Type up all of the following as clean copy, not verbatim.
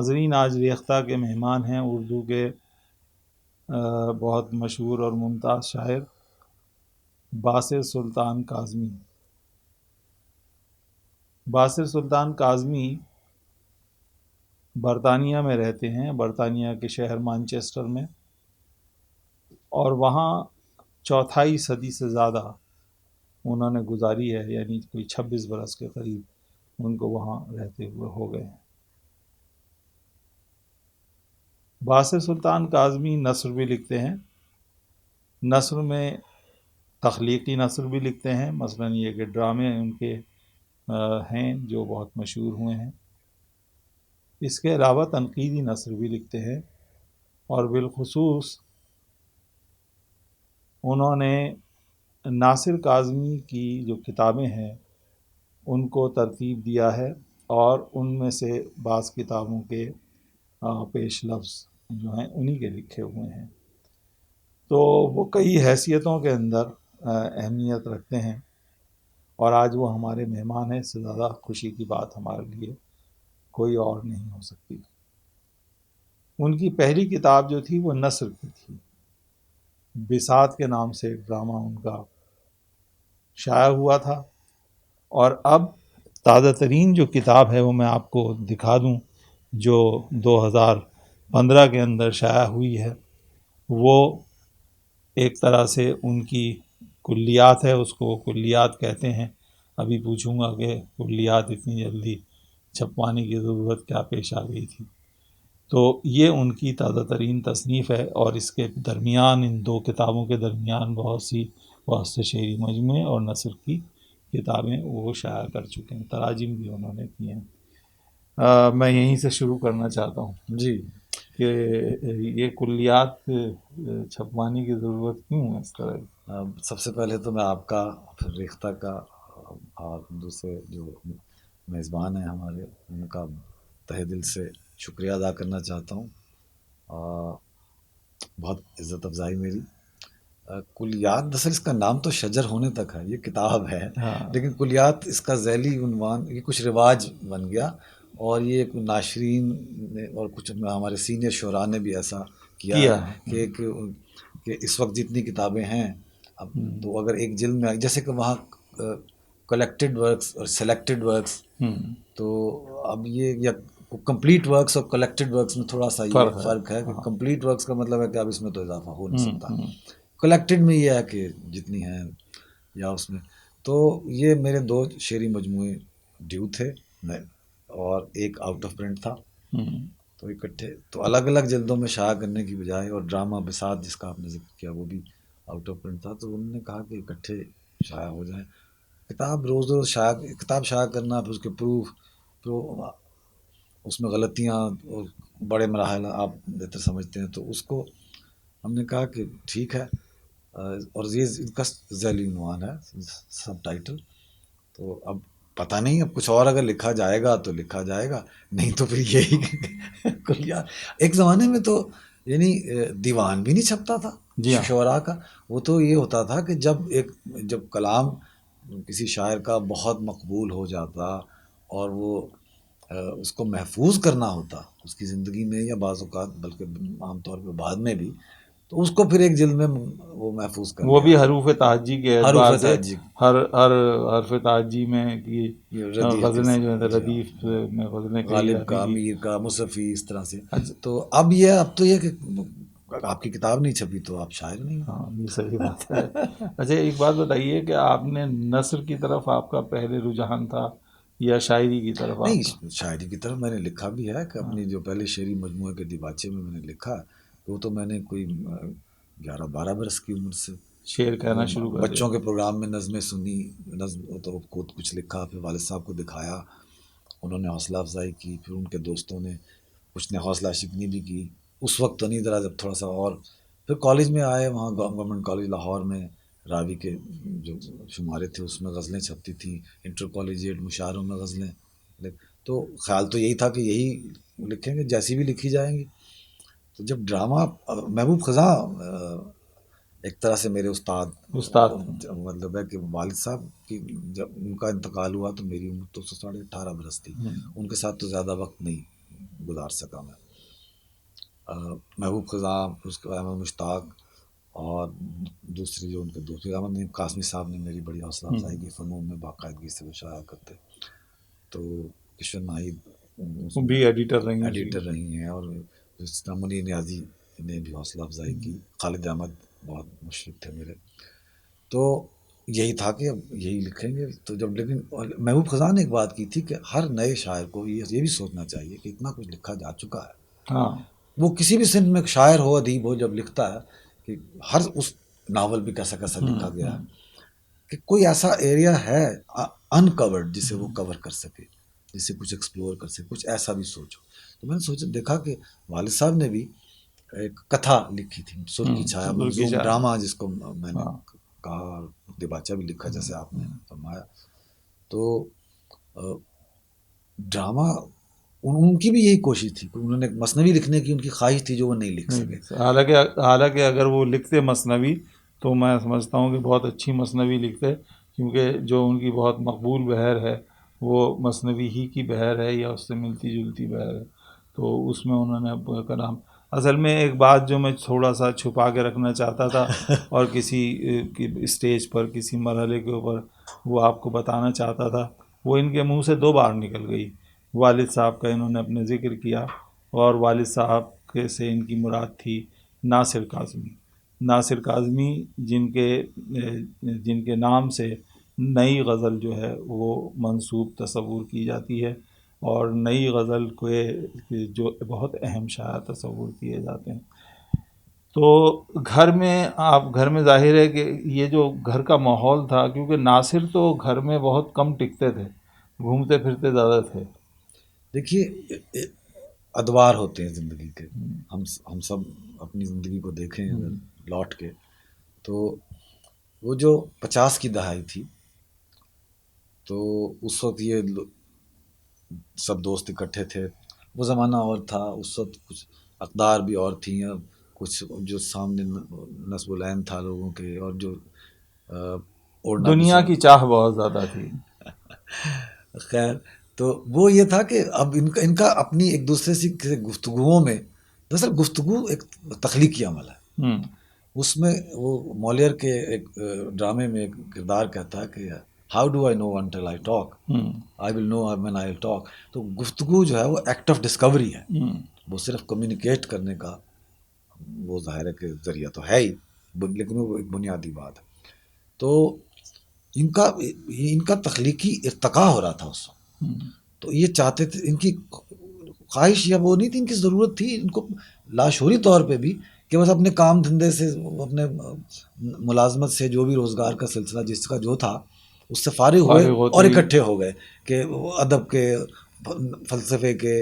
ناظرین، آج ریختہ کے مہمان ہیں اردو کے بہت مشہور اور ممتاز شاعر باسط سلطان کاظمی۔ باسط سلطان کاظمی برطانیہ میں رہتے ہیں، برطانیہ کے شہر مانچسٹر میں، اور وہاں چوتھائی صدی سے زیادہ انہوں نے گزاری ہے، یعنی کوئی 26 برس کے قریب ان کو وہاں رہتے ہوئے ہو گئے ہیں۔ باسط سلطان کاظمی نثر بھی لکھتے ہیں، نثر میں تخلیقی نثر بھی لکھتے ہیں، مثلا یہ کہ ڈرامے ان کے ہیں جو بہت مشہور ہوئے ہیں۔ اس کے علاوہ تنقیدی نثر بھی لکھتے ہیں، اور بالخصوص انہوں نے ناصر کاظمی کی جو کتابیں ہیں ان کو ترتیب دیا ہے، اور ان میں سے بعض کتابوں کے پیش لفظ جو ہیں انہی کے لکھے ہوئے ہیں۔ تو وہ کئی حیثیتوں کے اندر اہمیت رکھتے ہیں، اور آج وہ ہمارے مہمان ہیں۔ اس سے زیادہ خوشی کی بات ہمارے لیے کوئی اور نہیں ہو سکتی۔ ان کی پہلی کتاب جو تھی وہ نثر کی تھی، بساط کے نام سے ایک ڈرامہ ان کا شائع ہوا تھا، اور اب تازہ ترین جو کتاب ہے وہ میں آپ کو دکھا دوں، جو 2015 کے اندر شائع ہوئی ہے۔ وہ ایک طرح سے ان کی کلیات ہے، اس کو کلیات کہتے ہیں۔ ابھی پوچھوں گا کہ کلیات اتنی جلدی چھپوانے کی ضرورت کیا پیش آ گئی تھی۔ تو یہ ان کی تازہ ترین تصنیف ہے، اور اس کے درمیان، ان دو کتابوں کے درمیان، بہت سی واسطہ شعری مجموعے اور نثر کی کتابیں وہ شائع کر چکے ہیں، تراجم بھی انہوں نے کی ہیں۔ میں یہیں سے شروع کرنا چاہتا ہوں جی کہ یہ کلیات چھپوانے کی ضرورت کیوں ہے اس طرح؟ سب سے پہلے تو میں آپ کا، پھر ریختہ کا، اور دوسرے جو میزبان ہیں ہمارے، ان کا تہ دل سے شکریہ ادا کرنا چاہتا ہوں۔ بہت عزت افزائی میری۔ کلیات، دراصل اس کا نام تو شجر ہونے تک ہے، یہ کتاب ہے، لیکن کلیات اس کا ذیلی عنوان، یہ کچھ رواج بن گیا، اور یہ ناشرین نے اور کچھ ہمارے سینئر شعراء نے بھی ایسا کیا ہے کہ اس وقت جتنی کتابیں ہیں، اب تو اگر ایک جلد میں، جیسے کہ وہاں کلیکٹڈ ورکس اور سلیکٹڈ ورکس، تو اب یہ یا کمپلیٹ ورکس اور کلیکٹڈ ورکس میں تھوڑا سا یہ فرق ہے کہ کمپلیٹ ورکس کا مطلب ہے کہ اب اس میں تو اضافہ ہو نہیں سکتا، کلیکٹڈ میں یہ ہے کہ جتنی ہیں یا اس میں۔ تو یہ میرے 2 شعری مجموعے ڈیو تھے، اور ایک آؤٹ آف پرنٹ تھا، تو اکٹھے تو الگ الگ جلدوں میں شائع کرنے کی بجائے، اور ڈرامہ بساط جس کا آپ نے ذکر کیا وہ بھی آؤٹ آف پرنٹ تھا، تو انہوں نے کہا کہ اکٹھے شائع ہو جائیں۔ کتاب روز روز کتاب شائع کرنا، پھر اس کے پروف، اس میں غلطیاں اور بڑے مراحل آپ بہتر سمجھتے ہیں، تو اس کو ہم نے کہا کہ ٹھیک ہے، اور یہ ان کا ذیلی عنوان ہے، سب ٹائٹل۔ تو اب پتہ نہیں، اب کچھ اور اگر لکھا جائے گا تو لکھا جائے گا، نہیں تو پھر یہی کلیات۔ ایک زمانے میں تو یعنی دیوان بھی نہیں چھپتا تھا شعراء کا، وہ تو یہ ہوتا تھا کہ جب کلام کسی شاعر کا بہت مقبول ہو جاتا، اور وہ اس کو محفوظ کرنا ہوتا اس کی زندگی میں، یا بعض اوقات بلکہ عام طور پہ بعد میں بھی، تو اس کو پھر ایک جلد میں وہ محفوظ کر، وہ بھی حروف تہجی کے اعتبار سے، ہر حرف تہجی میں غزلیں جو ہیں ردیف میں غزلیں، غالب کا، امیر کا، مصفی، اس طرح سے۔ تو اب تو یہ کہ آپ کی کتاب نہیں چھپی تو آپ شاعر نہیں۔ ہاں، یہ صحیح بات ہے۔ اچھا، ایک بات بتائیے کہ آپ نے نثر کی طرف آپ کا پہلے رجحان تھا یا شاعری کی طرف؟ نہیں، شاعری کی طرف میں نے لکھا بھی ہے کہ اپنی جو پہلے شعری مجموعے کے دیباچے میں نے لکھا، وہ تو میں نے کوئی 11-12 برس کی عمر سے شعر کہنا شروع کر بچوں کے پروگرام میں نظمیں سنی، نظم تو خود کچھ لکھا، پھر والد صاحب کو دکھایا، انہوں نے حوصلہ افزائی کی، پھر ان کے دوستوں نے کچھ نے حوصلہ شکنی بھی کی۔ اس وقت تو نہیں، ذرا جب تھوڑا سا، اور پھر کالج میں آئے، وہاں گورنمنٹ کالج لاہور میں راوی کے جو شمارے تھے اس میں غزلیں چھپتی تھیں، انٹر کالجیٹ مشاعروں میں غزلیں، تو خیال تو یہی تھا کہ یہی لکھیں گے، جیسی بھی لکھی جائیں گی۔ تو جب ڈرامہ، محبوب خزاں ایک طرح سے میرے استاد، مطلب ہے کہ والد صاحب کی جب ان کا انتقال ہوا تو میری عمر تو 18.5 برس تھی، ان کے ساتھ تو زیادہ وقت نہیں گزار سکا میں. محبوب خزاں، اس کے بعد احمد مشتاق، اور دوسری جو ان کے دوسرے احمد نعیم قاسمی صاحب نے میری بڑی حوصلہ افزائی کی، فنون میں باقاعدگی سے وہ شائع کرتے. تو کشور ناہید اس وہ میں بھی ایڈیٹر رہی ہیں. ایڈیٹر رہی ہیں، اور جس طرح منیر نیازی نے بھی حوصلہ افزائی کی. خالد احمد بہت مشرف تھے میرے. تو یہی تھا کہ اب یہی لکھیں گے. تو جب لیکن محبوب خزاں نے ایک بات کی تھی کہ ہر نئے شاعر کو یہ بھی سوچنا چاہیے کہ اتنا کچھ لکھا جا چکا ہے. ہاں، وہ کسی بھی سن میں شاعر ہو، ادیب ہو، جب لکھتا ہے کہ ہر اس ناول بھی کیسا کیسا لکھا گیا ہے کہ کوئی ایسا ایریا ہے انکورڈ جسے وہ کور کر سکے، جسے کچھ ایکسپلور کر سکے، کچھ ایسا بھی سوچو. تو میں نے سوچا، دیکھا کہ والد صاحب نے بھی ایک کتھا لکھی تھی، سر کی چھایا، منظوم ڈرامہ جس کو میں نے کہا، دیباچہ بھی لکھا جیسے آپ نے فرمایا. تو ڈرامہ ان کی بھی یہی کوشش تھی کہ انہوں نے مثنوی لکھنے کی ان کی خواہش تھی جو وہ نہیں لکھ سکے. حالانکہ اگر وہ لکھتے مثنوی تو میں سمجھتا ہوں کہ بہت اچھی مثنوی لکھتے، کیونکہ جو ان کی بہت مقبول بحر ہے وہ مثنوی ہی کی بحر ہے یا اس سے ملتی جلتی بحر ہے. تو اس میں انہوں نے کلام، اصل میں ایک بات جو میں تھوڑا سا چھپا کے رکھنا چاہتا تھا اور کسی اسٹیج پر کسی مرحلے کے اوپر وہ آپ کو بتانا چاہتا تھا، وہ ان کے منہ سے 2 بار نکل گئی. والد صاحب کا انہوں نے اپنے ذکر کیا، اور والد صاحب کے سے ان کی مراد تھی ناصر کاظمی. ناصر کاظمی جن کے نام سے نئی غزل جو ہے وہ منسوب تصور کی جاتی ہے، اور نئی غزل کے جو بہت اہم شاعر تصور کیے جاتے ہیں. تو گھر میں ظاہر ہے کہ یہ جو گھر کا ماحول تھا، کیونکہ ناصر تو گھر میں بہت کم ٹکتے تھے، گھومتے پھرتے زیادہ تھے. دیکھیے، ادوار ہوتے ہیں زندگی کے. ہم سب اپنی زندگی کو دیکھیں اگر لوٹ کے، تو وہ جو 50 کی دہائی تھی، تو اس وقت یہ سب دوست اکٹھے تھے. وہ زمانہ اور تھا، اس وقت کچھ اقدار بھی اور تھیں، کچھ جو سامنے نصب العین تھا لوگوں کے، اور جو دنیا کی چاہ بہت زیادہ تھی. خیر، تو وہ یہ تھا کہ اب ان کا اپنی ایک دوسرے سے گفتگوؤں میں، دراصل گفتگو ایک تخلیقی عمل ہے. اس میں وہ مولیئر کے ایک ڈرامے میں ایک کردار کہتا ہے کہ how do I know until I talk, I will know when I will talk. تو گفتگو جو ہے وہ ایکٹ آف ڈسکوری ہے، وہ صرف کمیونیکیٹ کرنے کا وہ ظاہر ہے کہ ذریعہ تو ہے ہی، لیکن وہ ایک بنیادی بات ہے. تو ان کا تخلیقی ارتقاء ہو رہا تھا اس وقت. تو یہ چاہتے تھے، ان کی خواہش یا وہ نہیں تھی، ان کی ضرورت تھی ان کو لاشعوری طور پہ بھی کہ بس اپنے کام دھندے سے، اپنے ملازمت سے، جو بھی روزگار کا سلسلہ جس کا جو تھا اس سے فارغ ہوئے اور اکٹھے ہو گئے کہ ادب کے، فلسفے کے،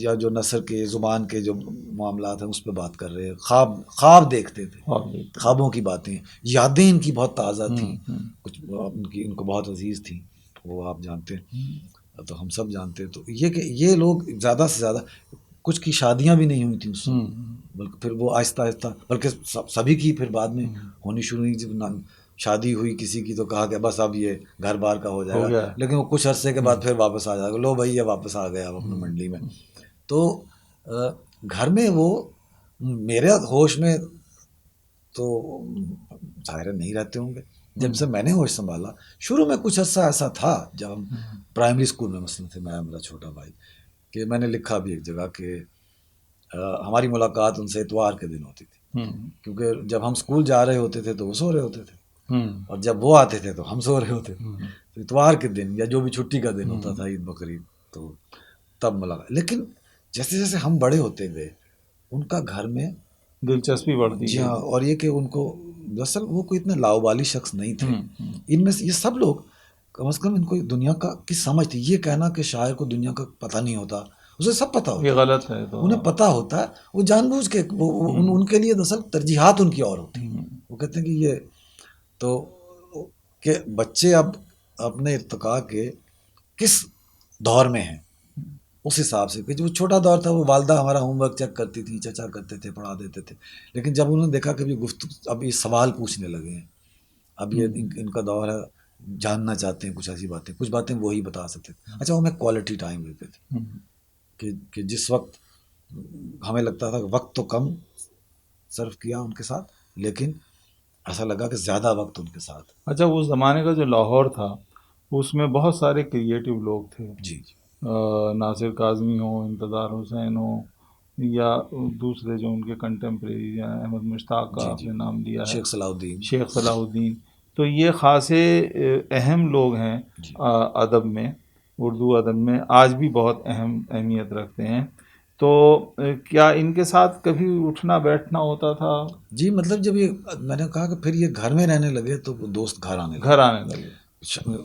یا جو نثر کے، زبان کے جو معاملات ہیں اس پہ بات کر رہے. خواب دیکھتے تھے، خوابوں کی باتیں، یادیں ان کی بہت تازہ تھیں، کچھ ان کو بہت عزیز تھیں، وہ آپ جانتے ہیں، تو ہم سب جانتے ہیں. تو یہ کہ یہ لوگ زیادہ سے زیادہ، کچھ کی شادیاں بھی نہیں ہوئی تھیں اس وقت، بلکہ پھر وہ آہستہ آہستہ، بلکہ سبھی کی پھر بعد میں ہونی شروع ہوئی. جب شادی ہوئی کسی کی تو کہا کہ بس اب یہ گھر بار کا ہو جائے گا، لیکن وہ کچھ عرصے کے بعد پھر واپس آ جائے گا، لو بھائی یہ واپس آ گیا اب اپنی منڈلی میں. تو گھر میں وہ میرے ہوش میں تو ظاہر نہیں رہتے ہوں گے. جب سے میں نے ہوش سنبھالا، شروع میں کچھ عرصہ ایسا تھا جب ہم پرائمری اسکول میں مثلاً تھے، میں میرا چھوٹا بھائی، کہ میں نے لکھا بھی ایک جگہ کہ ہماری ملاقات ان سے اتوار کے دن ہوتی تھی، کیونکہ جب ہم اسکول جا رہے ہوتے تھے تو وہ سو رہے ہوتے تھے، اور جب وہ آتے تھے تو ہم سو رہے ہوتے تھے. تو اتوار کے دن یا جو بھی چھٹی کا دن ہوتا تھا، عید بقرعید، تو تب ملاقات. لیکن جیسے جیسے ہم بڑے ہوتے گئے، ان کا گھر میں دلچسپی بڑھتی. جی ہاں، اور یہ کہ ان کو دراصل وہ کوئی اتنے لاؤبالی شخص نہیں تھے. ان میں سے یہ سب لوگ کم از کم ان کو دنیا کی سمجھ تھی. یہ کہنا کہ شاعر کو دنیا کا پتہ نہیں ہوتا، اسے سب پتہ ہوتا، یہ غلط ہے. تو انہیں پتہ ہوتا ہے، وہ جان بوجھ کے ان کے لیے دراصل ترجیحات ان کی اور ہوتی. وہ کہتے ہیں کہ یہ تو کہ بچے اب اپنے ارتقاء کے کس دور میں ہیں، اس حساب سے کہ جو چھوٹا دور تھا وہ والدہ ہمارا ہوم ورک چیک کرتی تھی، چچا کرتے تھے، پڑھا دیتے تھے. لیکن جب انہوں نے دیکھا کہ اب یہ سوال پوچھنے لگے ہیں، اب یہ ان کا دور ہے، جاننا چاہتے ہیں کچھ ایسی باتیں، کچھ باتیں وہی بتا سکتے تھے. اچھا، وہ ہمیں کوالٹی ٹائم دیتے تھے. کہ جس وقت ہمیں لگتا تھا کہ وقت تو کم صرف کیا ان کے ساتھ، لیکن ایسا لگا کہ زیادہ وقت ان کے ساتھ. اچھا، اس زمانے کا جو لاہور تھا اس میں بہت سارے کریٹیو لوگ تھے. جی جی ناصر کاظمی ہو، انتظار حسین ہو، یا دوسرے جو ان کے کنٹمپریری ہیں، احمد مشتاق کا جی آپ جی نے نام لیا ہے، شیخ صلاح الدین. شیخ صلاح الدین. تو یہ خاصے اہم لوگ ہیں جی ادب میں، اردو ادب میں آج بھی بہت اہمیت رکھتے ہیں. تو کیا ان کے ساتھ کبھی اٹھنا بیٹھنا ہوتا تھا؟ جی مطلب جب یہ میں نے کہا کہ پھر یہ گھر میں رہنے لگے تو دوست گھر آنے گھر لگے. آنے لگے.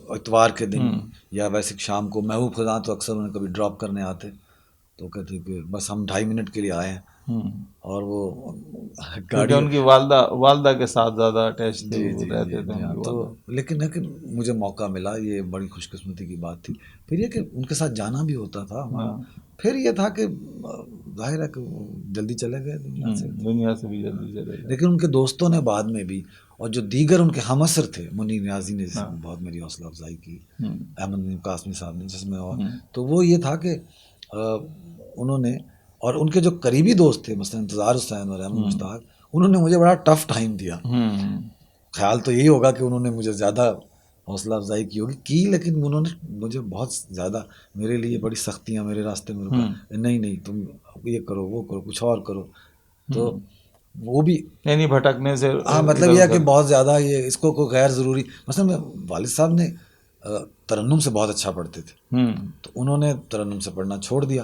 اتوار کے دن ہوں یا ویسے شام کو محبوب خزاں تو اکثر انہیں کبھی ڈراپ کرنے آتے، تو کہتے کہ بس ہم 2.5 منٹ کے لیے آئے ہیں، ہوں اور وہ کیونکہ گاڑی. ان کی والدہ کے ساتھ زیادہ اٹیچ تھے، جی وہ جی جی رہتے تھے جی ان ہاں. کی تو والدہ. لیکن ہے کہ مجھے موقع ملا، یہ بڑی خوش قسمتی کی بات تھی. پھر یہ کہ ان کے ساتھ جانا بھی ہوتا تھا ہمارا. ہاں. پھر یہ تھا کہ ظاہر ہے کہ وہ جلدی چلے گئے دنیا سے. دنیا سے بھی جلدی چلے گئے. لیکن ان کے دوستوں نے بعد میں بھی، اور جو دیگر ان کے ہم عصر تھے، منیر نیازی نے ہاں. بہت میری حوصلہ افزائی کی، ہوں احمد قاسمی صاحب نے، جس میں اور ہوں تو وہ یہ تھا کہ انہوں نے، اور ان کے جو قریبی دوست تھے مثلا انتظار حسین اور احمد مشتاق، انہوں نے مجھے بڑا ٹف ٹائم دیا. ہوں خیال تو یہی ہوگا کہ انہوں نے مجھے زیادہ حوصلہ افزائی کی ہوگی کی، لیکن انہوں نے مجھے بہت زیادہ میرے لیے بڑی سختیاں میرے راستے میں رکا. نہیں تم یہ کرو، وہ کرو، کچھ اور کرو. تو وہ بھی یعنی بھٹکنے سے ہاں مطلب ادھر یہ ہے کہ ادھر. بہت زیادہ یہ اس کو غیر ضروری. مثلا میں والد صاحب نے ترنم سے بہت اچھا پڑھتے تھے، تو انہوں نے ترنم سے پڑھنا چھوڑ دیا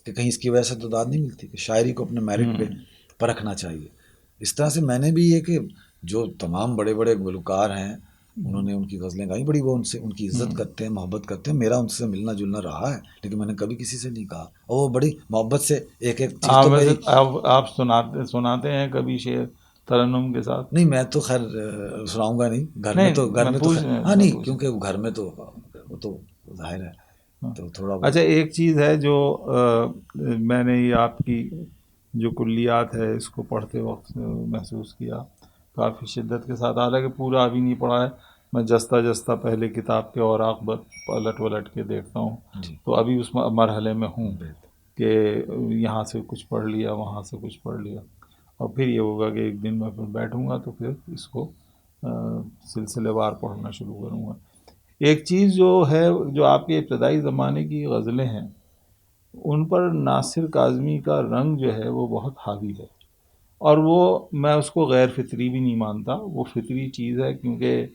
کہ کہیں اس کی وجہ سے تو داد نہیں ملتی، کہ شاعری کو اپنے میرٹ پہ پرکھنا چاہیے. اس طرح سے میں نے بھی یہ کہ جو تمام بڑے بڑے گلوکار ہیں انہوں نے ان کی غزلیں گائی، بڑی وہ ان کی عزت کرتے ہیں، محبت کرتے ہیں. میرا ان سے ملنا جلنا رہا ہے، لیکن میں نے کبھی کسی سے نہیں کہا، اور وہ بڑی محبت سے ایک چیز تو ویسے میری. آپ سناتے ہیں کبھی شعر ترنم کے ساتھ؟ نہیں میں تو خیر سناؤں گا نہیں، گھر میں تو خیر ہاں نہیں، کیونکہ گھر میں تو وہ تو ظاہر ہے تو تھوڑا بہت. اچھا، ایک چیز ہے جو میں نے یہ آپ کی جو کلیات ہے اس کو پڑھتے وقت محسوس کیا کافی شدت کے ساتھ، حالانکہ پورا ابھی نہیں پڑھا ہے، میں جستا جستا پہلے کتاب کے اوراق پلٹ کے دیکھتا ہوں. تو ابھی اس مرحلے میں ہوں کہ یہاں سے کچھ پڑھ لیا، وہاں سے کچھ پڑھ لیا، اور پھر یہ ہوگا کہ ایک دن میں پھر بیٹھوں گا تو پھر اس کو سلسلے وار پڑھنا شروع کروں گا. ایک چیز جو ہے، جو آپ کے ابتدائی زمانے کی غزلیں ہیں ان پر ناصر کاظمی کا رنگ جو ہے وہ بہت حاوی ہے، اور وہ میں اس کو غیر فطری بھی نہیں مانتا، وہ فطری چیز ہے. کیونکہ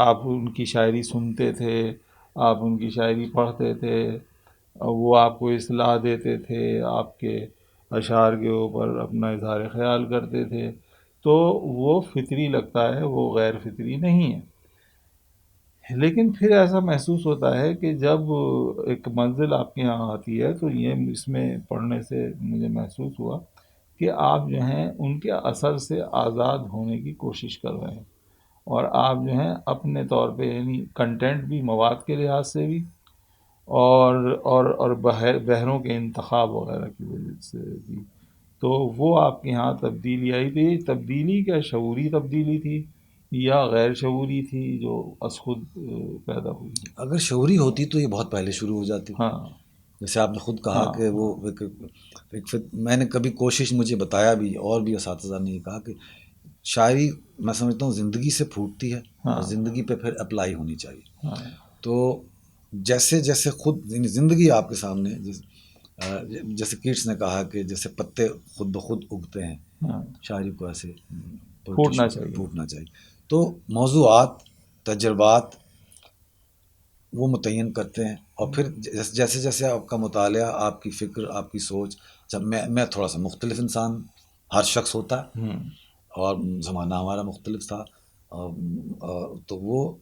آپ ان کی شاعری سنتے تھے، آپ ان کی شاعری پڑھتے تھے، وہ آپ کو اصلاح دیتے تھے، آپ کے اشعار کے اوپر اپنا اظہار خیال کرتے تھے، تو وہ فطری لگتا ہے، وہ غیر فطری نہیں ہے. لیکن پھر ایسا محسوس ہوتا ہے کہ جب ایک منزل آپ کے یہاں آتی ہے تو یہ اس میں پڑھنے سے مجھے محسوس ہوا کہ آپ جو ہیں ان کے اثر سے آزاد ہونے کی کوشش کر رہے ہیں، اور آپ جو ہیں اپنے طور پہ، یعنی کنٹینٹ بھی، مواد کے لحاظ سے بھی، اور بہروں کے انتخاب وغیرہ کی وجہ سے بھی. تو وہ آپ کے یہاں تبدیلی آئی تھی. تبدیلی کیا شعوری تبدیلی تھی یا غیر شعوری تھی جو از خود پیدا ہوئی؟ اگر شعوری ہوتی تو یہ بہت پہلے شروع ہو جاتی. ہاں جیسے آپ نے خود کہا کہ وہ میں نے کبھی کوشش، مجھے بتایا بھی اور بھی اساتذہ نے یہ کہا کہ شاعری میں سمجھتا ہوں زندگی سے پھوٹتی ہے اور زندگی پہ پھر اپلائی ہونی چاہیے. تو جیسے جیسے خود زندگی آپ کے سامنے، جیسے کیٹس نے کہا کہ جیسے پتے خود بخود اگتے ہیں، شاعری کو ایسے پھوٹنا چاہیے. تو موضوعات، تجربات وہ متعین کرتے ہیں، اور پھر جیسے جیسے آپ کا مطالعہ، آپ کی فکر، آپ کی سوچ، جب میں تھوڑا سا مختلف انسان، ہر شخص ہوتا ہے، اور زمانہ ہمارا مختلف تھا، تو وہ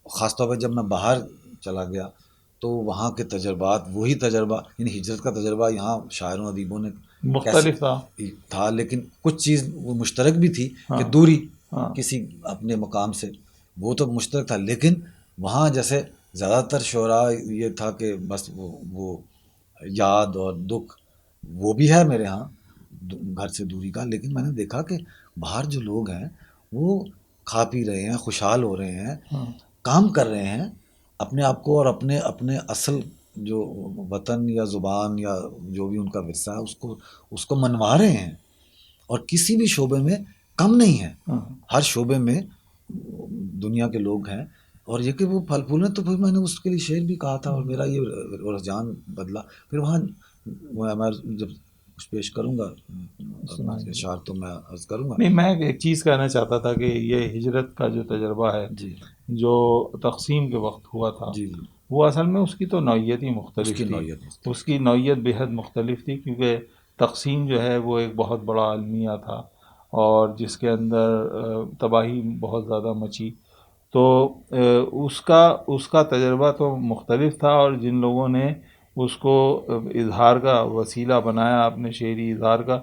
خاص طور پہ جب میں باہر چلا گیا تو وہاں کے تجربات، وہی تجربہ، یعنی ہجرت کا تجربہ یہاں شاعروں ادیبوں نے مختلف تھا، لیکن کچھ چیز وہ مشترک بھی تھی کہ دوری کسی اپنے مقام سے، وہ تو مشترک تھا. لیکن وہاں جیسے زیادہ تر شعراء یہ تھا کہ بس وہ یاد اور دکھ وہ بھی ہے میرے ہاں گھر سے دوری کا. لیکن میں نے دیکھا کہ باہر جو لوگ ہیں وہ کھا پی رہے ہیں، خوشحال ہو رہے ہیں، کام کر رہے ہیں اپنے آپ کو اور اپنے اصل جو وطن یا زبان یا جو بھی ان کا ورثہ ہے اس کو منوا رہے ہیں، اور کسی بھی شعبے میں کم نہیں ہے، ہر شعبے میں دنیا کے لوگ ہیں. اور یہ کہ وہ پھل پھول ہیں، تو پھر میں نے اس کے لیے شعر بھی کہا تھا، اور میرا یہ رجحان بدلا. پھر وہاں میں جب کچھ پیش کروں گا اشعار تو میں عرض کروں گا. نہیں، میں ایک چیز کہنا چاہتا تھا کہ یہ ہجرت کا جو تجربہ ہے جی جو تقسیم کے وقت ہوا تھا، جی جی وہ اصل میں اس کی تو نوعیت ہی اس مختلف کی تھی. نوعیت اس کی نوعیت بےحد مختلف تھی، کیونکہ تقسیم جو ہے وہ ایک بہت بڑا المیہ تھا، اور جس کے اندر تباہی بہت زیادہ مچی. تو اس کا تجربہ تو مختلف تھا، اور جن لوگوں نے اس کو اظہار کا وسیلہ بنایا، اپنے شعری اظہار کا،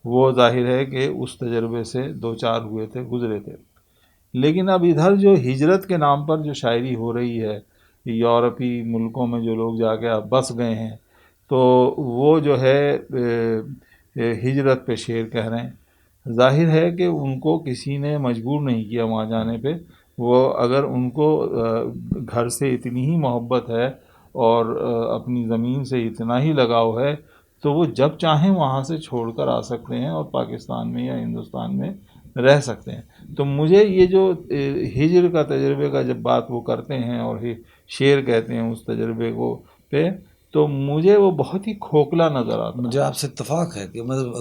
وہ ظاہر ہے کہ اس تجربے سے دو چار ہوئے تھے، گزرے تھے. لیکن اب ادھر جو ہجرت کے نام پر جو شاعری ہو رہی ہے، یورپی ملکوں میں جو لوگ جا کے اب بس گئے ہیں، تو وہ جو ہے ہجرت پہ شعر کہہ رہے ہیں. ظاہر ہے کہ ان کو کسی نے مجبور نہیں کیا وہاں جانے پہ. وہ اگر ان کو گھر سے اتنی ہی محبت ہے اور اپنی زمین سے اتنا ہی لگاؤ ہے، تو وہ جب چاہیں وہاں سے چھوڑ کر آ سکتے ہیں اور پاکستان میں یا ہندوستان میں رہ سکتے ہیں. تو مجھے یہ جو ہجر کا تجربے کا جب بات وہ کرتے ہیں اور شعر کہتے ہیں اس تجربے کو پہ، تو مجھے وہ بہت ہی کھوکھلا نظر آتا مجھے ہے. آپ سے اتفاق ہے کہ مطلب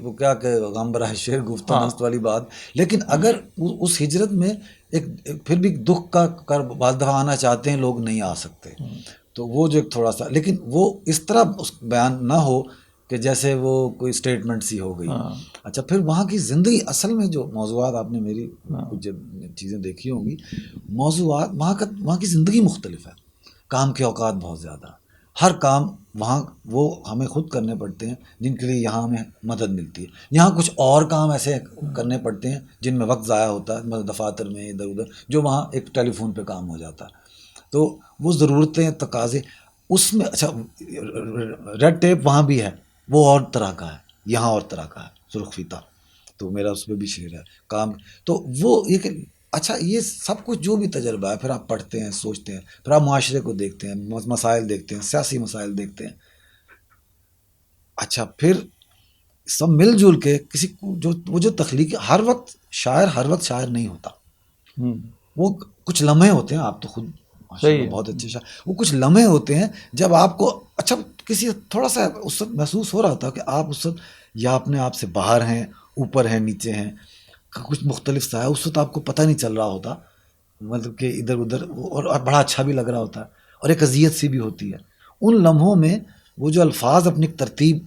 وہ کیا کہ غم براہ شعر گفتہ ہاں، نست والی بات. لیکن اگر اس ہجرت میں ایک پھر بھی دکھ کا بعض دفعہ آنا چاہتے ہیں لوگ، نہیں آ سکتے، تو وہ جو ایک تھوڑا سا، لیکن وہ اس طرح بیان نہ ہو کہ جیسے وہ کوئی سٹیٹمنٹ سی ہو گئی. ہاں، اچھا، پھر وہاں کی زندگی اصل میں جو موضوعات آپ نے میری کچھ چیزیں دیکھی ہوں گی، موضوعات وہاں کی زندگی مختلف ہے. کام کے اوقات بہت زیادہ، ہر کام وہاں وہ ہمیں خود کرنے پڑتے ہیں جن کے لیے یہاں ہمیں مدد ملتی ہے. یہاں کچھ اور کام ایسے کرنے پڑتے ہیں جن میں وقت ضائع ہوتا ہے، مطلب دفاتر میں ادھر ادھر، جو وہاں ایک ٹیلی فون پہ کام ہو جاتا ہے. تو وہ ضرورتیں، تقاضے اس میں. اچھا، ریڈ ٹیپ وہاں بھی ہے، وہ اور طرح کا ہے، یہاں اور طرح کا ہے، سرخ فیتا. تو میرا اس پہ بھی شعر ہے کام. تو وہ یہ کہ اچھا، یہ سب کچھ جو بھی تجربہ ہے، پھر آپ پڑھتے ہیں، سوچتے ہیں، پھر آپ معاشرے کو دیکھتے ہیں، مسائل دیکھتے ہیں، سیاسی مسائل دیکھتے ہیں. اچھا، پھر سب مل جل کے کسی وہ جو تخلیق، ہر وقت شاعر نہیں ہوتا. وہ کچھ لمحے ہوتے ہیں، آپ تو خود ماشاءاللہ صحیح ہے. بہت اچھے شاعر. وہ کچھ لمحے ہوتے ہیں جب آپ کو اچھا کسی تھوڑا سا اس وقت محسوس ہو رہا تھا کہ آپ اس وقت یا اپنے آپ سے باہر ہیں، اوپر ہیں، نیچے ہیں، کچھ مختلف سا ہے. اس وقت آپ کو پتہ نہیں چل رہا ہوتا، مطلب کہ ادھر ادھر، اور بڑا اچھا بھی لگ رہا ہوتا ہے، اور ایک اذیت سی بھی ہوتی ہے. ان لمحوں میں وہ جو الفاظ اپنی ترتیب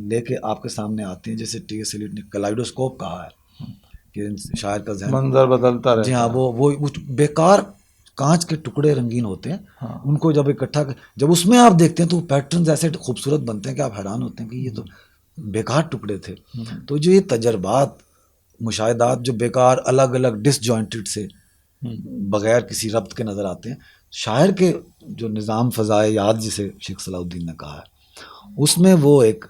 لے کے آپ کے سامنے آتے ہیں، جیسے ٹی ایس ایلیٹ نے کلائڈوسکوپ کہا ہے کہ شاعر کا ذہن، منظر بدلتا جی رہتا ہاں، ہے. وہ بیکار کانچ کے ٹکڑے رنگین ہوتے ہیں. ہاں، ان کو جب اکٹھا جب اس میں آپ دیکھتے ہیں تو وہ پیٹرنز ایسے خوبصورت بنتے ہیں کہ آپ حیران ہوتے ہیں کہ یہ تو بیکار ٹکڑے تھے. تو جو یہ تجربات، مشاہدات جو بیکار، الگ الگ ڈس جوائنٹڈ سے، بغیر کسی ربط کے نظر آتے ہیں، شاعر کے جو نظام فضائے یاد جسے شیخ صلاح الدین نے کہا ہے، اس میں وہ ایک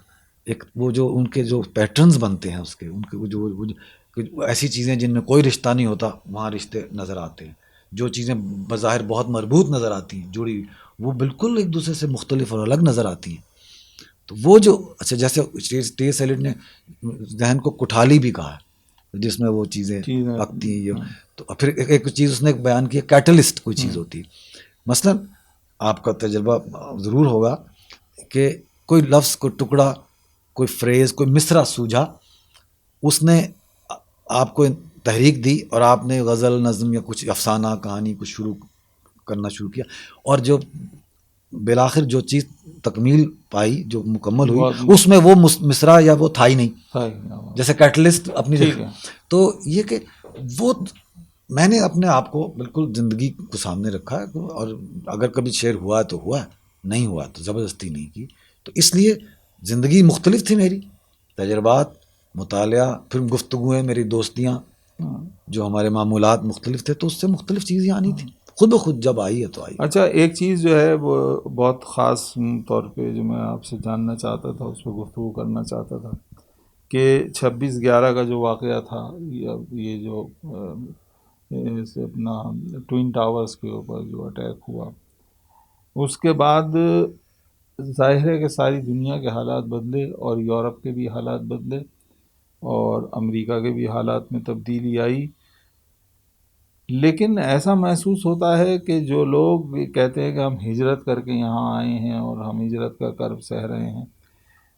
وہ جو ان کے جو پیٹرنز بنتے ہیں، اس کے ان کے جو ایسی چیزیں جن میں کوئی رشتہ نہیں ہوتا، وہاں رشتے نظر آتے ہیں. جو چیزیں بظاہر بہت مربوط نظر آتی ہیں، جڑی، وہ بالکل ایک دوسرے سے مختلف اور الگ نظر آتی ہیں. تو وہ جو اچھا، جیسے ٹی ایس ایلیٹ نے ذہن کو کٹھالی بھی کہا ہے، جس میں وہ چیزیں پکتی ہیں. تو پھر ایک چیز اس نے بیان کی، کیٹلسٹ کوئی چیز ہوتی ہے. مثلا آپ کا تجربہ ضرور ہوگا کہ کوئی لفظ، کوئی ٹکڑا، کوئی فریز، کوئی مصرع سوجھا، اس نے آپ کو تحریک دی، اور آپ نے غزل، نظم یا کچھ افسانہ، کہانی کچھ کرنا شروع کیا، اور جو بالآخر جو چیز تکمیل پائی، جو مکمل ہوئی، اس میں وہ مصرع یا وہ تھا ہی نہیں، جیسے کیٹلسٹ اپنی جگہ. تو یہ کہ وہ میں نے اپنے آپ کو بالکل زندگی کو سامنے رکھا ہے، اور اگر کبھی شعر ہوا ہے تو ہوا ہے، نہیں ہوا تو زبردستی نہیں کی. تو اس لیے زندگی مختلف تھی میری، تجربات، مطالعہ، پھر گفتگویں، میری دوستیاں، جو ہمارے معمولات مختلف تھے، تو اس سے مختلف چیزیں آنی تھیں خود بخود، جب آئی ہے تو آئی. اچھا، ایک چیز جو ہے وہ بہت خاص طور پہ جو میں آپ سے جاننا چاہتا تھا، اس پہ گفتگو کرنا چاہتا تھا، کہ 26/11 کا جو واقعہ تھا، یہ جو اپنا ٹوئن ٹاورز کے اوپر جو اٹیک ہوا، اس کے بعد ظاہر ہے کہ ساری دنیا کے حالات بدلے اور یورپ کے بھی حالات بدلے اور امریکہ کے بھی حالات میں تبدیلی آئی، لیکن ایسا محسوس ہوتا ہے کہ جو لوگ کہتے ہیں کہ ہم ہجرت کر کے یہاں آئے ہیں اور ہم ہجرت کا کرب سہ رہے ہیں،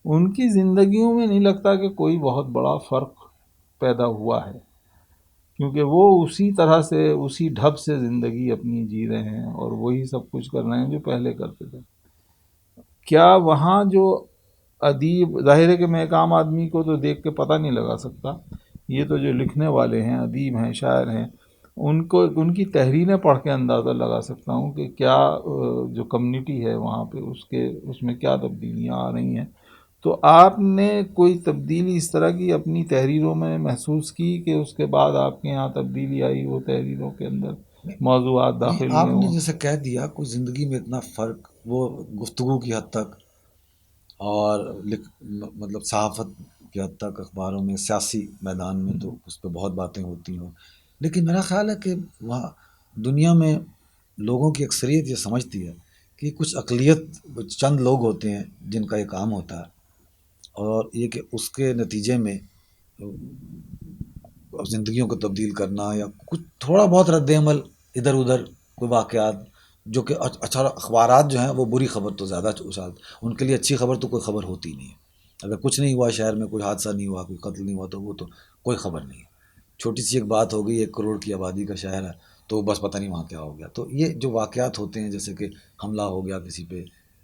ان کی زندگیوں میں نہیں لگتا کہ کوئی بہت بڑا فرق پیدا ہوا ہے، کیونکہ وہ اسی طرح سے اسی ڈھب سے زندگی اپنی جی رہے ہیں اور وہی سب کچھ کر رہے ہیں جو پہلے کرتے تھے۔ کیا وہاں جو ادیب، ظاہر ہے کہ میں ایک عام آدمی کو تو دیکھ کے پتہ نہیں لگا سکتا، یہ تو جو لکھنے والے ہیں، ادیب ہیں، شاعر ہیں، ان کو ان کی تحریریں پڑھ کے اندازہ لگا سکتا ہوں کہ کیا جو کمیونٹی ہے وہاں پہ اس میں کیا تبدیلیاں آ رہی ہیں۔ تو آپ نے کوئی تبدیلی اس طرح کی اپنی تحریروں میں محسوس کی کہ اس کے بعد آپ کے یہاں تبدیلی آئی، وہ تحریروں کے اندر موضوعات نہیں، داخل ہوئے آپ نے ہوں؟ جیسے کہہ دیا کوئی زندگی میں اتنا فرق وہ گفتگو کی حد تک اور مطلب صحافت کی حد تک، اخباروں میں، سیاسی میدان میں تو اس پہ بہت باتیں ہوتی ہوں، لیکن میرا خیال ہے کہ وہاں دنیا میں لوگوں کی اکثریت یہ سمجھتی ہے کہ کچھ اقلیت، کچھ چند لوگ ہوتے ہیں جن کا یہ کام ہوتا ہے، اور یہ کہ اس کے نتیجے میں زندگیوں کو تبدیل کرنا یا کچھ تھوڑا بہت رد عمل ادھر ادھر، کوئی واقعات جو کہ اچھا، اخبارات جو ہیں وہ بری خبر تو زیادہ اچھال، ان کے لیے اچھی خبر تو کوئی خبر ہوتی نہیں ہے۔ اگر کچھ نہیں ہوا شہر میں، کوئی حادثہ نہیں ہوا، کوئی قتل نہیں ہوا، تو وہ تو کوئی خبر نہیں ہے۔ چھوٹی سی ایک بات ہو گئی، 1 کروڑ کی آبادی کا شہر ہے تو بس پتہ نہیں وہاں کیا ہو گیا۔ تو یہ جو واقعات ہوتے ہیں، جیسے کہ حملہ ہو گیا کسی پہ،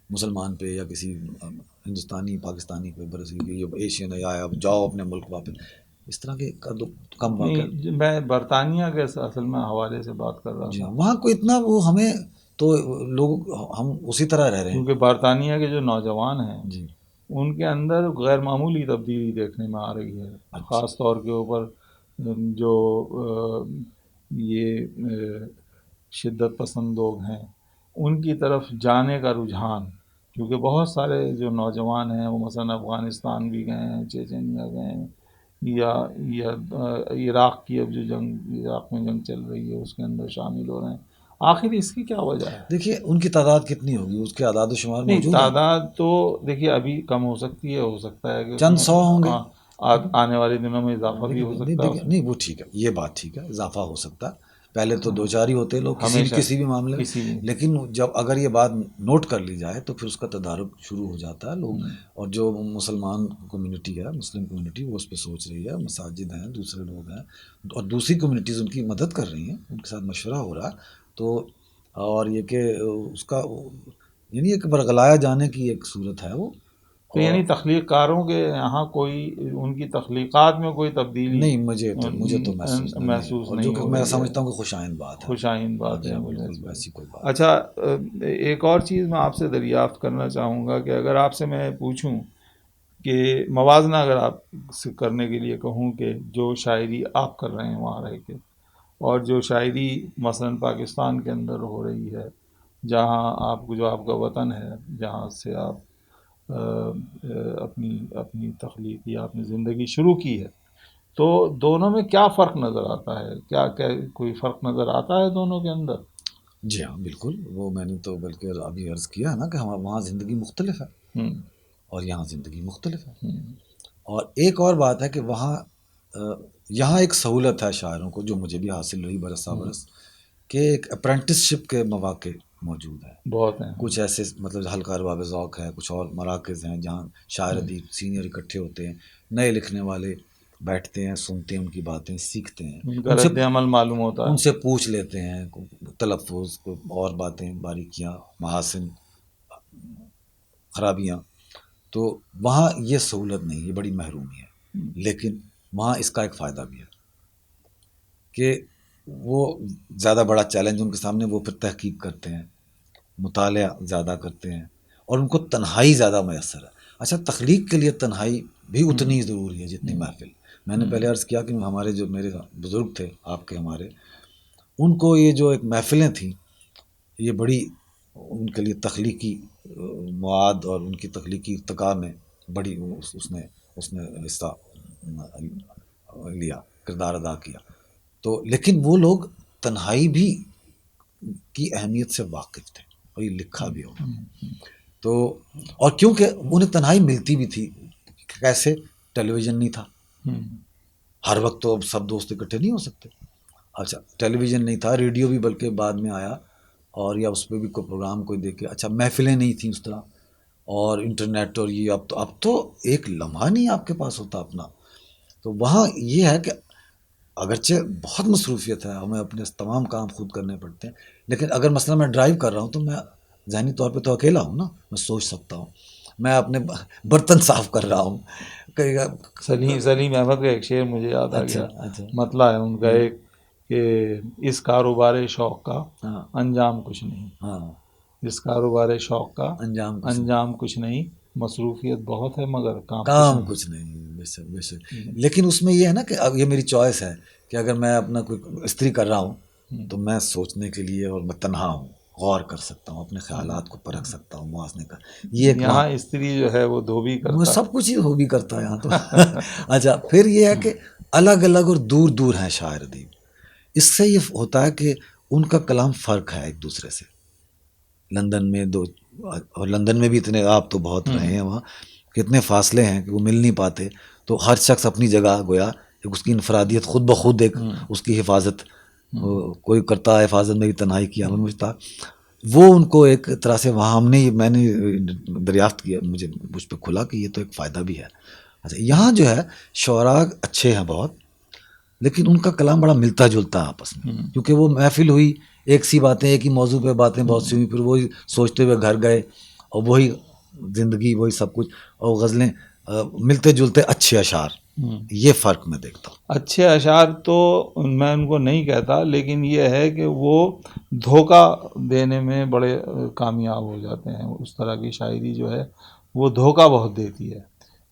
مسلمان پہ یا کسی ہندوستانی پاکستانی پہ، برازیل یہ ایشین ہے، یا جاؤ اپنے ملک واپس، اس طرح کے کم واقعات۔ نہیں، میں برطانیہ کے اصل میں حوالے سے بات کر رہا جی تھا، ہاں، وہاں کو اتنا وہ ہمیں تو لوگ ہم اسی طرح رہ رہے ہیں۔ کیونکہ برطانیہ کے جو نوجوان ہیں جی، ان کے اندر غیر معمولی تبدیلی دیکھنے میں آ رہی ہے، اچھا، خاص طور کے اوپر جو یہ شدت پسند لوگ ہیں ان کی طرف جانے کا رجحان، کیونکہ بہت سارے جو نوجوان ہیں وہ مثلا افغانستان بھی گئے ہیں، چیچنیا گئے ہیں، یا عراق کی اب جو عراق میں جنگ چل رہی ہے اس کے اندر شامل ہو رہے ہیں۔ آخر اس کی کیا وجہ ہے؟ دیکھیے ان کی تعداد کتنی ہوگی، اس کے اعداد و شمار نہیں، موجود ہیں، تعداد تو دیکھیے ابھی کم ہو سکتی ہے، ہو سکتا ہے کہ اس چند میں سو ہوں گے۔ آنے والے دنوں میں اضافہ بھی ہو نہیں سکتا ہے دیکھیں، اس میں، نہیں وہ ٹھیک ہے، یہ بات ٹھیک ہے، اضافہ ہو سکتا ہے، پہلے تو 2 4 ہی ہوتے لوگ ہمیشہ کسی بھی معاملے میں، کسی بھی۔ لیکن جب اگر یہ بات نوٹ کر لی جائے تو پھر اس کا تدارک شروع ہو جاتا ہے لوگ، اور جو مسلمان کمیونٹی ہے، مسلم کمیونٹی، وہ اس پہ سوچ رہی ہے، مساجد ہیں، دوسرے لوگ ہیں اور دوسری کمیونٹیز ان کی مدد کر رہی ہیں، ان کے ساتھ مشورہ ہو رہا ہے، تو اور یہ کہ اس کا یعنی ایک برگلایا جانے کی ایک صورت ہے وہ۔ تو اور یعنی تخلیق کاروں کے یہاں کوئی ان کی تخلیقات میں کوئی تبدیلی نہیں، مجھے تو محسوس نہیں ہے، محسوس اور جو نہیں کہ ہو میں رہی ہے، سمجھتا ہوں کہ خوش آئند بات ہے۔ خوش آئند ہاں بات جی ہے ہاں، مجھے بالکل اس ایسی کوئی وقت۔ بات اچھا، ایک اور چیز میں آپ سے دریافت کرنا چاہوں گا کہ اگر آپ سے میں پوچھوں کہ موازنہ اگر آپ سے کرنے کے لیے کہوں کہ جو شاعری آپ کر رہے ہیں وہاں رہ کے اور جو شاعری مثلا پاکستان کے اندر ہو رہی ہے، جہاں آپ کو جو آپ کا وطن ہے، جہاں سے آپ اپنی اپنی تخلیق یا اپنی زندگی شروع کی ہے، تو دونوں میں کیا فرق نظر آتا ہے؟ کیا کوئی فرق نظر آتا ہے دونوں کے اندر؟ جی ہاں بالکل، وہ میں نے تو بلکہ ابھی عرض کیا ہے نا کہ وہاں زندگی مختلف ہے ہوں، اور یہاں زندگی مختلف ہے، ہوں، اور ایک اور بات ہے کہ وہاں یہاں ایک سہولت ہے شاعروں کو جو مجھے بھی حاصل رہی برسا ہوں، برس، کہ ایک اپرینٹس شپ کے مواقع موجود ہیں، بہت ہیں۔ کچھ ایسے مطلب ہلکا ارباب ذوق ہے، کچھ اور مراکز ہیں جہاں شاعر ادیب سینئر اکٹھے ہوتے ہیں، نئے لکھنے والے بیٹھتے ہیں، سنتے ہیں ان کی باتیں، سیکھتے ہیں، ان کا رد عمل معلوم ہوتا ان ہے۔ سے پوچھ لیتے ہیں تلفظ کو اور باتیں، باریکیاں، محاسن، خرابیاں، تو وہاں یہ سہولت نہیں، یہ بڑی محرومی ہے، لیکن وہاں اس کا ایک فائدہ بھی ہے کہ وہ زیادہ بڑا چیلنج ان کے سامنے، وہ پھر تحقیق کرتے ہیں، مطالعہ زیادہ کرتے ہیں، اور ان کو تنہائی زیادہ میسر ہے۔ اچھا، تخلیق کے لیے تنہائی بھی اتنی ضروری ہے جتنی محفل۔ میں نے پہلے عرض کیا کہ ہمارے جو میرے بزرگ تھے، آپ کے ہمارے، ان کو یہ جو ایک محفلیں تھیں، یہ بڑی ان کے لیے تخلیقی مواد اور ان کی تخلیقی ارتقاء میں بڑی اس نے حصہ لیا، کردار ادا کیا۔ تو لیکن وہ لوگ تنہائی بھی کی اہمیت سے واقف تھے، اور یہ لکھا بھی ہونا. تو اور کیونکہ انہیں تنہائی ملتی بھی تھی. کیسے؟ ٹیلی ویژن نہیں تھا ہر وقت، تو اب سب دوست اکٹھے نہیں ہو سکتے. اچھا ٹیلی ویژن نہیں تھا، ریڈیو بھی بلکہ بعد میں آیا، اور یا اس پہ بھی کوئی پروگرام کوئی دیکھے. اچھا محفلیں نہیں تھیں اس طرح، اور انٹرنیٹ اور یہ اب تو ایک لمحہ نہیں آپ کے پاس ہوتا اپنا. تو وہاں یہ ہے کہ اگرچہ بہت مصروفیت ہے، ہمیں اپنے تمام کام خود کرنے پڑتے ہیں، لیکن اگر مثلا میں ڈرائیو کر رہا ہوں تو میں ذہنی طور پہ تو اکیلا ہوں نا، میں سوچ سکتا ہوں، میں اپنے برتن صاف کر رہا ہوں. سلیم احمد کا ایک شعر مجھے یاد آ گیا. اچھا مطلع ہے ان کا ایک کہ اس کاروبار شوق کا ہاں انجام کچھ نہیں. ہاں اس کاروبار شوق کا انجام کچھ نہیں، مصروفیت بہت ہے مگر کام کچھ نہیں. بے شک بے شک. لیکن اس میں یہ ہے نا کہ اب یہ میری چوائس ہے کہ اگر میں اپنا کوئی استری کر رہا ہوں تو میں سوچنے کے لیے، اور میں تنہا ہوں، غور کر سکتا ہوں، اپنے خیالات کو پرکھ سکتا ہوں، موازنے کا. یہ ایک یہاں استری جو ہے وہ دھوبی کرتا وہ سب کچھ ہی ہو بھی کرتا ہے یہاں تو. اچھا پھر یہ ہے کہ الگ الگ اور دور دور ہیں شاعر ادیب. اس سے یہ ہوتا ہے کہ ان کا کلام فرق ہے ایک دوسرے سے. لندن میں دو، اور لندن میں بھی اتنے آپ تو بہت رہے ہیں وہاں، کتنے فاصلے ہیں کہ وہ مل نہیں پاتے. تو ہر شخص اپنی جگہ گویا اس کی انفرادیت خود بخود ایک اس کی حفاظت، کوئی کرتا ہے حفاظت میری تنہائی کی ہمیں مجھتا. وہ ان کو ایک طرح سے وہاں میں نے دریافت کیا، مجھے مجھ پہ کھلا کہ یہ تو ایک فائدہ بھی ہے. اچھا یہاں جو ہے شعراء اچھے ہیں بہت، لیکن ان کا کلام بڑا ملتا جلتا ہے آپس میں، کیونکہ وہ محفل ہوئی، ایک سی باتیں، ایک ہی موضوع پہ باتیں بہت سی ہوئی، پھر وہی سوچتے ہوئے گھر گئے، اور وہی زندگی، وہی سب کچھ، اور غزلیں ملتے جلتے اچھے اشعار. یہ فرق میں دیکھتا ہوں. اچھے اشعار تو میں ان کو نہیں کہتا، لیکن یہ ہے کہ وہ دھوکہ دینے میں بڑے کامیاب ہو جاتے ہیں. اس طرح کی شاعری جو ہے وہ دھوکہ بہت دیتی ہے،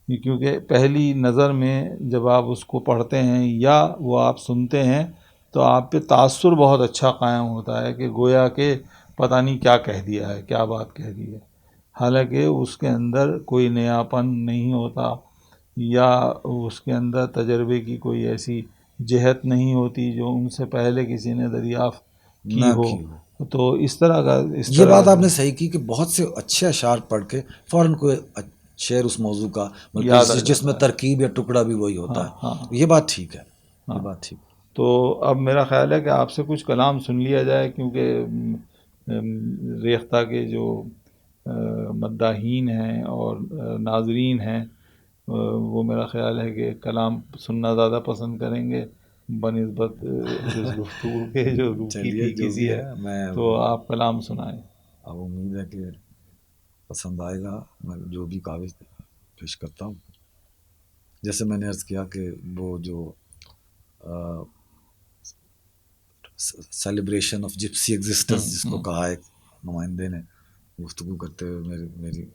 کیونکہ پہلی نظر میں جب آپ اس کو پڑھتے ہیں یا وہ آپ سنتے ہیں تو آپ پہ تاثر بہت اچھا قائم ہوتا ہے کہ گویا کہ پتہ نہیں کیا کہہ دیا ہے، کیا بات کہہ دی ہے، حالانکہ اس کے اندر کوئی نیاپن نہیں ہوتا، یا اس کے اندر تجربے کی کوئی ایسی جہت نہیں ہوتی جو ان سے پہلے کسی نے دریافت کی ہو. تو اس طرح کا یہ بات آپ نے صحیح کی کہ بہت سے اچھے اشعار پڑھ کے فوراً کوئی شعر اس موضوع کا جس میں ترکیب یا ٹکڑا بھی وہی ہوتا ہے. یہ بات ٹھیک ہے، یہ بات ٹھیک. تو اب میرا خیال ہے کہ آپ سے کچھ کلام سن لیا جائے، کیونکہ ریختہ کے جو مداحین ہیں اور ناظرین ہیں وہ میرا خیال ہے کہ کلام سننا زیادہ پسند کریں گے بنسبت اس گفتگو کے جو روکی پھیکی سی ہے. تو آپ کلام سنائیں. اب امید ہے کہ پسند آئے گا. میں جو بھی کاغذ پیش کرتا ہوں، جیسے میں نے عرض کیا کہ وہ جو سیلیبریشن آف جپسی ایگزسٹنس جس کو کہا ایک نمائندے نے گفتگو کرتے ہوئے میری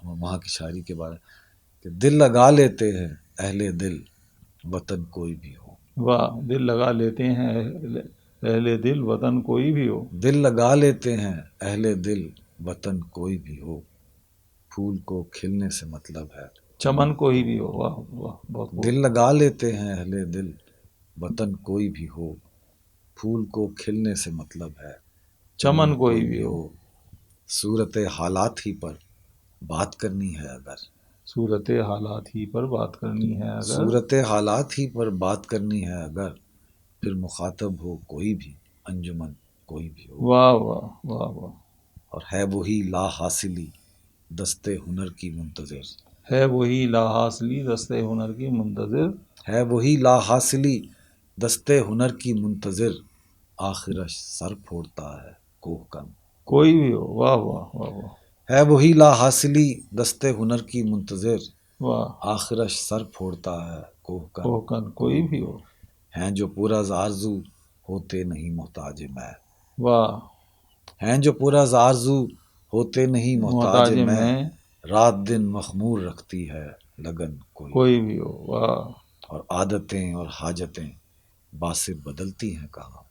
وہاں کی شاعری کے بارے، کہ دل لگا لیتے ہیں اہل دل وطن کوئی بھی ہو. واہ، دل لگا لیتے ہیں اہل دل وطن کوئی بھی ہو. دل لگا لیتے ہیں اہل دل وطن کوئی بھی ہو، پھول کو کھلنے سے مطلب ہے چمن کوئی بھی ہو. واہ واہ، بہت دل لگا لیتے ہیں اہل دل وطن کوئی بھی ہو، پھول کو کھلنے سے مطلب ہے چمن کوئی بھی ہو. صورت حالات ہی پر بات کرنی ہے اگر، صورت حالات ہی پر بات کرنی ہے اگر، صورت حالات ہی پر بات کرنی ہے اگر، پھر مخاطب ہو کوئی بھی، انجمن کوئی بھی ہو. واہ واہ واہ واہ. اور ہے وہی لا حاصلی دستے ہنر کی منتظر، ہے وہی لا حاصلی دستے ہنر کی منتظر، ہے وہی لا حاصلی دستے ہنر کی منتظر، آخرش سر پھوڑتا ہے کوہ کن کوئی بھی ہو. واہ واہ واہ واہ. ہے وہی لا حاصلی دستے ہنر کی منتظر، واہ، آخرش سر پھوڑتا ہے کوہ کن کوئی بھی ہو. ہیں جو پورا آرزو ہوتے نہیں محتاج میں، واہ، ہیں جو پورا آرزو ہوتے نہیں محتاج میں، رات دن مخمور رکھتی ہے لگن کوئی بھی ہو. واہ. اور عادتیں اور حاجتیں باصر بدلتی ہیں کہاں،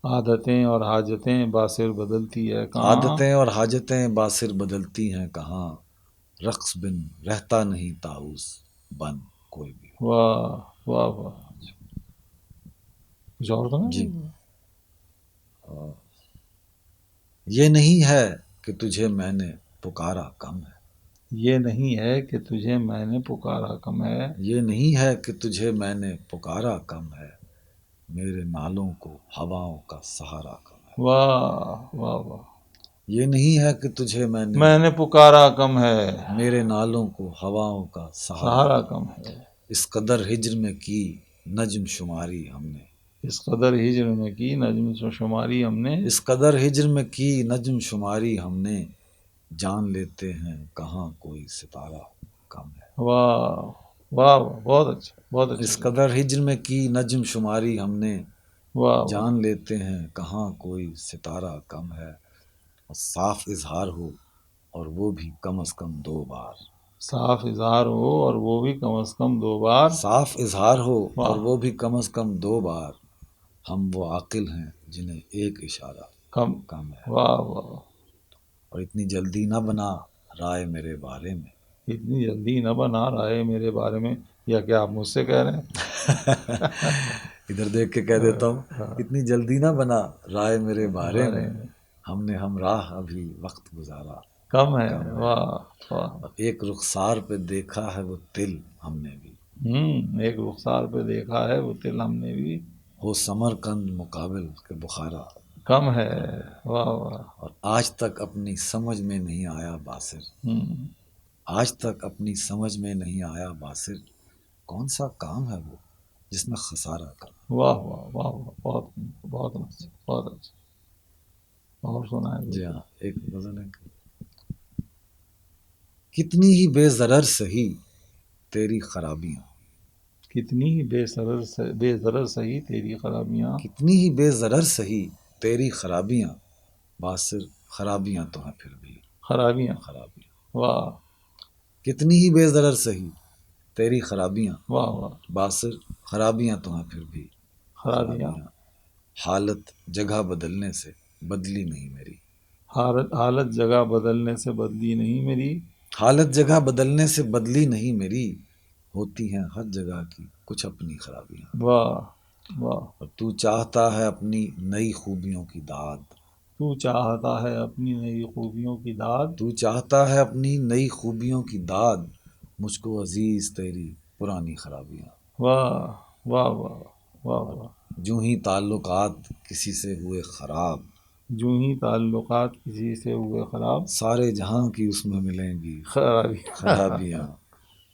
عادتیں اور حاجتیں باصر بدلتی ہے کہاں، عادتیں اور حاجتیں باصر بدلتی ہیں کہاں، رقص بن رہتا نہیں طاؤس بن کوئی بھی ہو. واہ واہ واہ. کچھ اور تو جی یہ نہیں ہے کہ تجھے میں نے پکارا کم ہے، یہ نہیں ہے کہ تجھے میں نے پکارا کم ہے، یہ نہیں ہے کہ تجھے میں نے پکارا کم ہے، میرے نالوں کو ہواؤں کا سہارا کم ہے، واہ واہ واہ، یہ نہیں ہے کہ تجھے میں نے پکارا کم ہے، میرے نالوں کو ہواؤں کا سہارا سہارا کم ہے، اس قدر ہجر میں کی نجم شماری ہم نے، اس قدر ہجر میں کی نجم شماری ہم نے، اس قدر ہجر میں کی نجم شماری ہم نے، جان لیتے ہیں کہاں کوئی ستارہ کم ہے، واہ واہ واہ، بہت اچھا بہت اچھا، اس قدر ہجر میں کی نجم شماری ہم نے، واہ واہ، جان لیتے ہیں کہاں کوئی ستارہ کم ہے، اور صاف اظہار ہو اور وہ بھی کم از کم 2 بار، صاف اظہار ہو اور وہ بھی کم از کم 2 بار، صاف اظہار ہو اور واہ، وہ بھی کم از کم 2 بار، ہم وہ عاقل ہیں جنہیں ایک اشارہ کم، کم ہے، واہ واہ، اور اتنی جلدی نہ بنا رائے میرے بارے میں، اتنی جلدی نہ بنا رہا ہے میرے بارے میں، یا کیا آپ مجھ سے کہہ رہے ہیں؟ ادھر دیکھ کے کہہ دیتا ہوں، اتنی جلدی نہ بنا رائے میرے بارے میں، ہم نے ہمراہ ابھی وقت گزارا کم ہے، کم ہے، واہ واہ، اور ایک رخسار پہ دیکھا ہے وہ تل ہم نے بھی، ایک رخسار پہ دیکھا ہے وہ تل ہم نے بھی، ہو سمر قند مقابل کے بخارا، کم ہے، واہ واہ، اور آج تک اپنی سمجھ میں نہیں آیا باسر، آج تک اپنی سمجھ میں نہیں آیا باسر، کون سا کام ہے وہ جس میں خسارہ کم، واہ واہ واہ واہ، بہت بہت اچھا بہت اچھا، اور سنا ہے جی ہاں، ایک غزل ہے، کتنی ہی بے ضرر سہی تیری خرابیاں، کتنی ہی بے ضرر سہی تیری خرابیاں، کتنی ہی بے ضرر سہی تیری خرابیاں، باسر خرابیاں تو ہیں پھر بھی، خرابیاں، خرابیاں، واہ کتنی ہی بے ضرر سہی تیری خرابیاں، واہ واہ، باسر خرابیاں تو ہیں پھر بھی، خرابیاں، خرابیاں، حالت جگہ بدلنے سے بدلی نہیں میری، حالت جگہ بدلنے سے بدلی نہیں میری، حالت جگہ بدلنے سے بدلی نہیں میری، ہوتی ہیں ہر جگہ کی کچھ اپنی خرابیاں، واہ واہ، اور تو چاہتا ہے اپنی نئی خوبیوں کی داد، تو چاہتا ہے اپنی نئی خوبیوں کی داد، تو چاہتا ہے اپنی نئی خوبیوں کی داد، مجھ کو عزیز تیری پرانی خرابیاں، واہ واہ واہ واہ واہ، جو ہی تعلقات کسی سے ہوئے خراب، جو ہی تعلقات کسی سے ہوئے خراب، سارے جہاں کی اس میں ملیں گی خرابی، خرابیاں،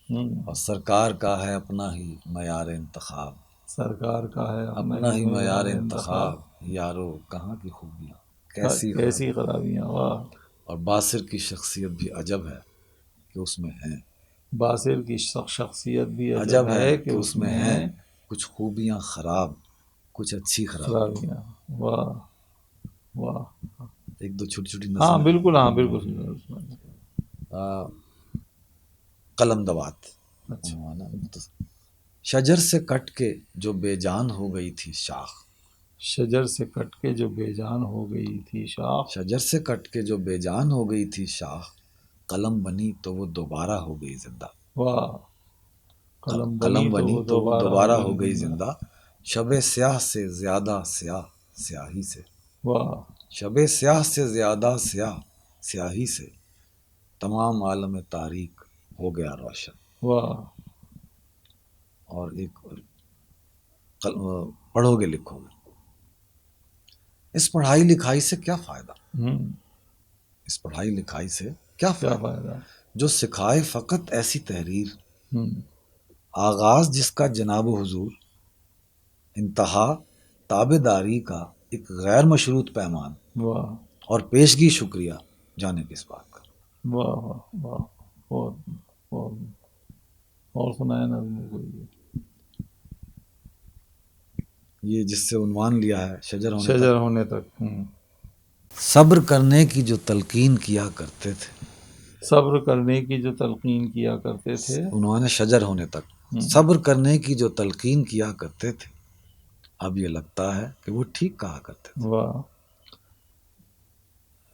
اور سرکار کا ہے اپنا ہی معیار انتخاب، سرکار کا ہے اپنا ہی معیار انتخاب، انتخاب، یارو کہاں کی خوبیاں کیسی کیسی خرابیاں، خرابیاں، واہ، اور باسر کی شخصیت بھی عجب ہے کہ اس میں ہیں، باصر کی شخصیت بھی عجب ہے کہ اس میں ہیں کچھ خوبیاں خراب، کچھ اچھی خرابیاں، خرابیاں، واہ واہ، ایک دو چھوٹی چھوٹی ہاں نظمیں، بالکل، ہاں بالکل، قلم دوات، اچھا، عنوان ہے مختصر، شجر سے کٹ کے جو بے جان ہو گئی تھی شاخ، شجر سے کٹ کے جو بے جان ہو گئی تھی شاخ، شجر سے کٹ کے جو بے جان ہو گئی تھی شاخ، قلم بنی تو وہ دوبارہ ہو گئی زندہ، واہ، قلم بنی تو وہ دوبارہ ہو گئی زندہ، زندہ، شب سیاہ سے زیادہ سیاہ سیاہی سے، واہ شب سیاہ سے زیادہ سیاہ سیاہی سے، تمام عالم تاریک ہو گیا روشن، واہ، اور ایک پڑھو گے لکھو گے، اس پڑھائی لکھائی سے کیا فائدہ، اس پڑھائی لکھائی سے کیا کیا فائدہ، فائدہ، جو سکھائے فقط ایسی تحریر، ہوں، آغاز جس کا جناب حضور، انتہا تابے داری کا ایک غیر مشروط پیمان، واہ اور پیشگی شکریہ جانے کس بات کا، واہ واہ واہ، بہت بہت، اور سنائے نظم کوئی، یہ جس سے عنوان لیا ہے شجر ہونے تک، شجر ہونے تک، صبر کرنے کی جو تلقین کیا کرتے تھے، صبر کرنے کی جو تلقین کیا کرتے تھے، عنوان ہے شجر ہونے تک، صبر کرنے کی جو تلقین کیا کرتے تھے، اب یہ لگتا ہے کہ وہ ٹھیک کہا کرتے تھے، واہ،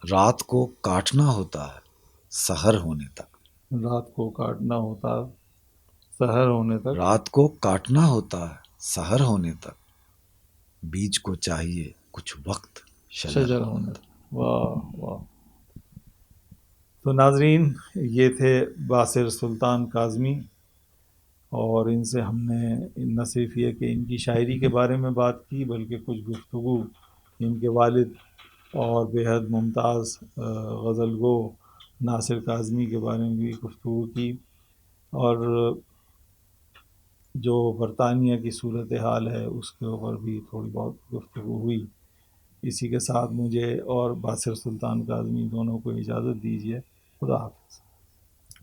رات کو کاٹنا ہوتا ہے سحر ہونے تک، رات کو کاٹنا ہوتا سحر ہونے تک، رات کو کاٹنا ہوتا ہے سحر ہونے تک، بیج کو چاہیے کچھ وقت شجر شجر ہونے ہونے تک، تک، واہ واہ. تو ناظرین، یہ تھے باصر سلطان کاظمی، اور ان سے ہم نے نہ صرف یہ کہ ان کی شاعری کے بارے میں بات کی، بلکہ کچھ گفتگو ان کے والد اور بے حد ممتاز غزل گو ناصر کاظمی کے بارے میں بھی گفتگو کی، اور جو برطانیہ کی صورتحال ہے اس کے اوپر بھی تھوڑی بہت گفتگو ہوئی. اسی کے ساتھ مجھے اور باصر سلطان کاظمی دونوں کو اجازت دیجیے. خدا حافظ.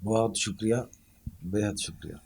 بہت شکریہ، بے حد شکریہ.